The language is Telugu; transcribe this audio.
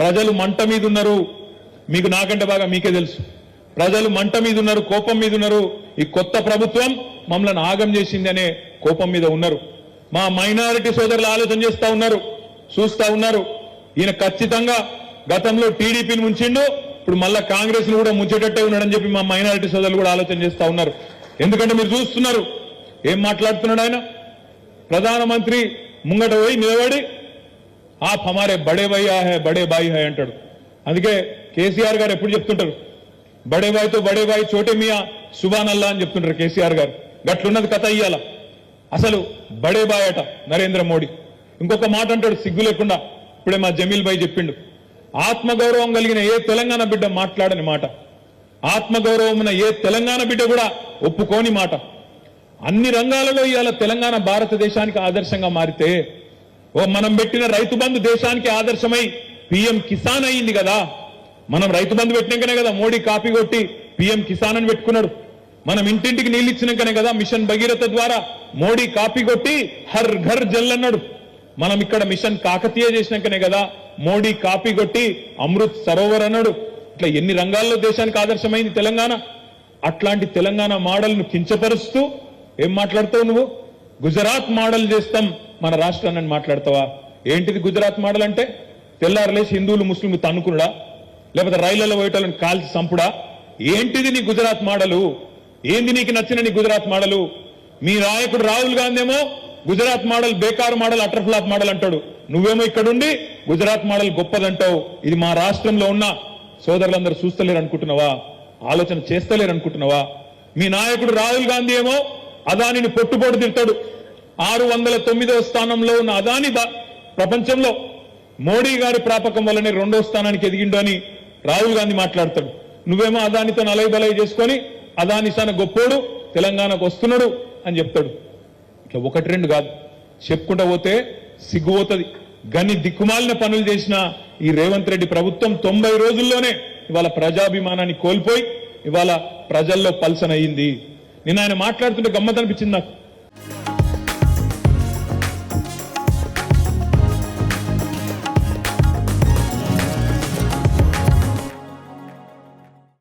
ప్రజలు మంట మీద ఉన్నారు. మీకు నాకంటే బాగా మీకే తెలుసు. ప్రజలు మంట మీద ఉన్నారు, కోపం మీద ఉన్నారు. ఈ కొత్త ప్రభుత్వం మమ్మల్ని ఆగం చేసింది అనే కోపం మీద ఉన్నారు. మా మైనారిటీ సోదరులు ఆలోచన చేస్తా ఉన్నారు, చూస్తా ఉన్నారు. ఈయన ఖచ్చితంగా గతంలో టీడీపీని ముంచిండు, ఇప్పుడు మళ్ళా కాంగ్రెస్ ను కూడా ముంచేటట్టే ఉన్నాడని చెప్పి మా మైనారిటీ సోదరులు కూడా ఆలోచన చేస్తా ఉన్నారు. ఎందుకంటే మీరు చూస్తున్నారు ఏం మాట్లాడుతున్నాడు ఆయన. ప్రధానమంత్రి ముంగట పోయి నిలబడి ఆప్ హమారే బడే భయ్యా హై బడే బాయి హై అంటాడు. అందుకే కేసీఆర్ గారు ఎప్పుడు చెప్తుంటారు, బడే బాయితో బడే బాయి చోటే మియా సుబాన్ అల్లా అని చెప్తుంటారు కేసీఆర్ గారు. గట్లున్నది కథ ఇయ్యాల. అసలు బడే బాయ్ అట నరేంద్ర మోడీ. ఇంకొక మాట అంటాడు సిగ్గు లేకుండా, ఇప్పుడే మా జమీల్ భాయ్ చెప్పిండు, ఆత్మగౌరవం కలిగిన ఏ తెలంగాణ బిడ్డ మాట్లాడని మాట, ఆత్మగౌరవం ఉన్న ఏ తెలంగాణ బిడ్డ కూడా ఒప్పుకోని మాట. అన్ని రంగాలలో ఇవాళ తెలంగాణ భారతదేశానికి ఆదర్శంగా మారితే, మనం పెట్టిన రైతు బంధు దేశానికి ఆదర్శమై పీఎం కిసాన్ అయింది కదా. మనం రైతు బంధు పెట్టినాకనే కదా మోడీ కాపీ కొట్టి పీఎం కిసాన్ అని పెట్టుకున్నాడు. మనం ఇంటింటికి నీళ్ళు ఇచ్చినాకనే కదా మిషన్ భగీరథ ద్వారా మోడీ కాపీ కొట్టి హర్ ఘర్ జల్ అన్నాడు. మనం ఇక్కడ మిషన్ కాకతీయ చేసినాకనే కదా మోడీ కాపీ కొట్టి అమృత్ సరోవర్ అన్నాడు. ఇట్లా ఎన్ని రంగాల్లో దేశానికి ఆదర్శమైంది తెలంగాణ. అట్లాంటి తెలంగాణ మోడల్ను కించపరుస్తూ ఏం మాట్లాడతావు నువ్వు? గుజరాత్ మోడల్ చేస్తాం మన రాష్ట్రాన్ని మాట్లాడతావా? ఏంటిది గుజరాత్ మోడల్ అంటే? తెల్లారలేసి హిందువులు ముస్లింలు తన్నుకునుడా, లేకపోతే రైళ్లలో పోయేటోళ్ళని కాల్చి చంపుడా? ఏంటిది నీ గుజరాత్ మోడలు? ఏంది నీకు నచ్చిన నీ గుజరాత్ మోడలు? మీ నాయకుడు రాహుల్ గాంధీ ఏమో గుజరాత్ మోడల్ బేకార్ మోడల్, అటర్ ఫ్లాప్ మోడల్ అంటాడు. నువ్వేమో ఇక్కడుండి గుజరాత్ మోడల్ గొప్పదంటావు. ఇది మా రాష్ట్రంలో ఉన్న సోదరులందరూ చూస్తలేరు అనుకుంటున్నావా? ఆలోచన చేస్తలేరు అనుకుంటున్నావా? మీ నాయకుడు రాహుల్ గాంధీ ఏమో అదానిని పొట్టుపోటు తిడతాడు. 609వ స్థానంలో ఉన్న అదాని ప్రపంచంలో మోడీ గారి ప్రాపకం వల్లనే 2వ స్థానానికి ఎదిగిండు అని రాహుల్ గాంధీ మాట్లాడతాడు. నువ్వేమో అదానితో నలైబలై చేసుకొని అదాని సాన గొప్పోడు తెలంగాణకు వస్తున్నాడు అని చెప్తాడు. ఇట్లా ఒకటి రెండు కాదు చెప్పుకుంటా పోతే సిగ్గుపోతుంది. గని దిక్కుమాలిన పనులు చేసిన ఈ రేవంత్ రెడ్డి ప్రభుత్వం 90 రోజుల్లోనే ఇవాళ ప్రజాభిమానాన్ని కోల్పోయి ఇవాళ ప్రజల్లో పల్సన్ అయ్యింది. నిన్న ఆయన మాట్లాడుతుంటే గమ్మత్ అనిపించింది నాకు.